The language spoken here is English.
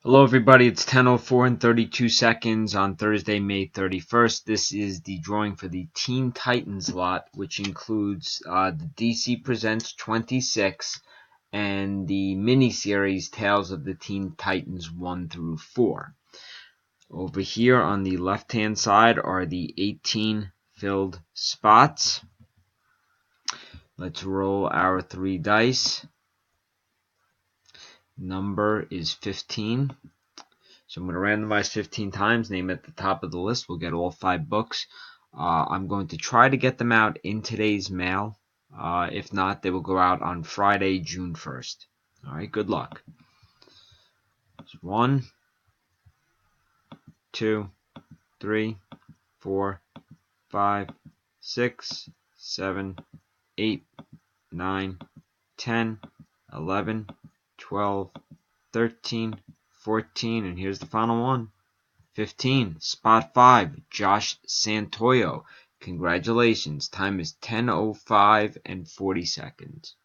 Hello everybody, it's 10:04 and 32 seconds on Thursday, May 31st. This is the drawing for the Teen Titans lot, which includes the DC Presents 26 and the miniseries Tales of the Teen Titans 1 through 4. Over here on the left-hand side are the 18 filled spots. Let's roll our 3 dice. Number is 15. So I'm going to randomize 15 times, name at the top of the list. We'll get all 5 books. I'm going to try to get them out in today's mail. If not, they will go out on Friday, June 1st. All right, good luck. 1, 2, 3, 4, 5, 6, 7, 8, 9, 10, 11, 12, 13, 14, and here's the final one. 15, spot 5, Josh Santoyo. Congratulations. Time is 10:05 and 40 seconds.